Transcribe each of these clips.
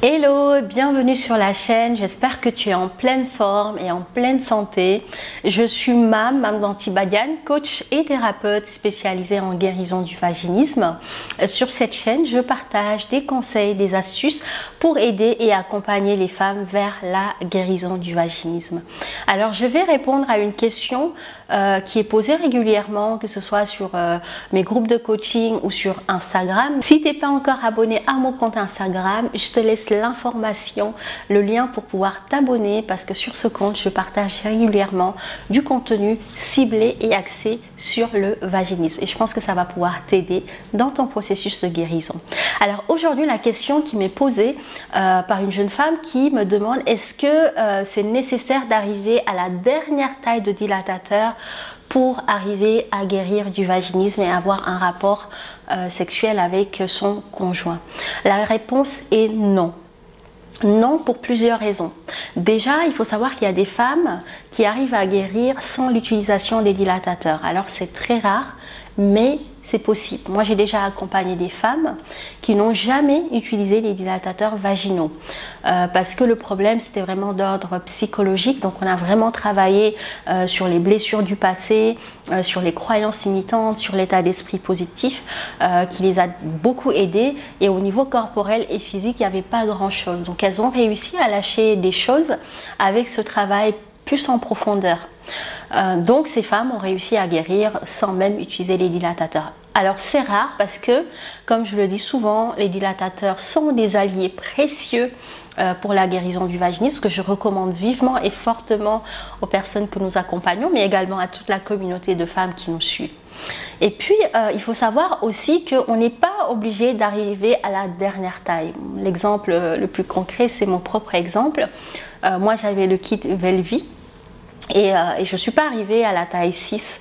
Hello, bienvenue sur la chaîne, j'espère que tu es en pleine forme et en pleine santé. Je suis Mam Dantibadian, coach et thérapeute spécialisée en guérison du vaginisme. Sur cette chaîne, je partage des conseils, des astuces pour aider et accompagner les femmes vers la guérison du vaginisme. Alors, je vais répondre à une question qui est posée régulièrement, que ce soit sur mes groupes de coaching ou sur Instagram. Si tu n'es pas encore abonné à mon compte Instagram, je te laisse l'information, le lien pour pouvoir t'abonner parce que sur ce compte, je partage régulièrement du contenu ciblé et axé sur le vaginisme. Et je pense que ça va pouvoir t'aider dans ton processus de guérison. Alors aujourd'hui, la question qui m'est posée par une jeune femme qui me demande est-ce que c'est nécessaire d'arriver à la dernière taille de dilatateur pour arriver à guérir du vaginisme et avoir un rapport sexuel avec son conjoint? La réponse est non. Non, pour plusieurs raisons. Déjà, il faut savoir qu'il y a des femmes qui arrivent à guérir sans l'utilisation des dilatateurs. Alors c'est très rare, mais c'est possible. Moi, j'ai déjà accompagné des femmes qui n'ont jamais utilisé les dilatateurs vaginaux parce que le problème, c'était vraiment d'ordre psychologique. Donc, on a vraiment travaillé sur les blessures du passé, sur les croyances limitantes, sur l'état d'esprit positif qui les a beaucoup aidées. Et au niveau corporel et physique, il n'y avait pas grand-chose. Donc, elles ont réussi à lâcher des choses avec ce travail plus en profondeur. Donc ces femmes ont réussi à guérir sans même utiliser les dilatateurs. Alors c'est rare parce que, comme je le dis souvent, les dilatateurs sont des alliés précieux pour la guérison du vaginisme, que je recommande vivement et fortement aux personnes que nous accompagnons, mais également à toute la communauté de femmes qui nous suivent. Et puis, il faut savoir aussi qu'on n'est pas obligé d'arriver à la dernière taille. L'exemple le plus concret, c'est mon propre exemple. Moi, j'avais le kit Velvi. Et je ne suis pas arrivée à la taille 6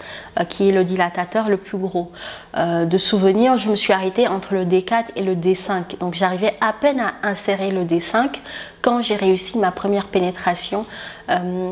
qui est le dilatateur le plus gros. De souvenir, je me suis arrêtée entre le D4 et le D5. Donc j'arrivais à peine à insérer le D5 quand j'ai réussi ma première pénétration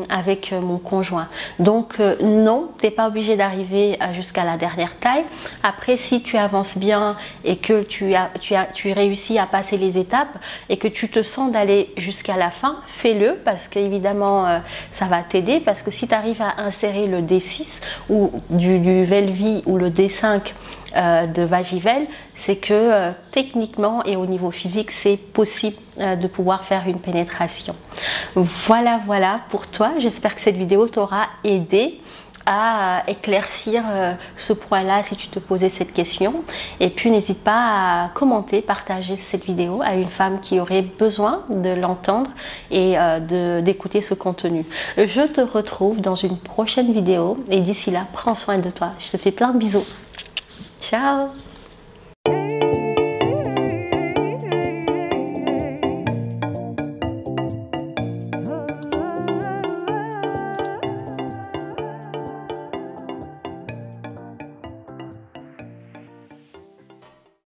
avec mon conjoint. Donc non, tu n'es pas obligé d'arriver jusqu'à la dernière taille. Après, si tu avances bien et que tu réussis à passer les étapes et que tu te sens d'aller jusqu'à la fin, fais-le parce qu'évidemment ça va t'aider, parce que si tu arrives à insérer le D6 ou du Velvi ou le D5 de Vagivel, c'est que techniquement et au niveau physique, c'est possible de pouvoir faire une pénétration. Voilà pour toi. J'espère que cette vidéo t'aura aidé à éclaircir ce point-là si tu te posais cette question. Et puis n'hésite pas à commenter, partager cette vidéo à une femme qui aurait besoin de l'entendre et d'écouter ce contenu. Je te retrouve dans une prochaine vidéo et d'ici là, prends soin de toi. Je te fais plein de bisous. Ciao!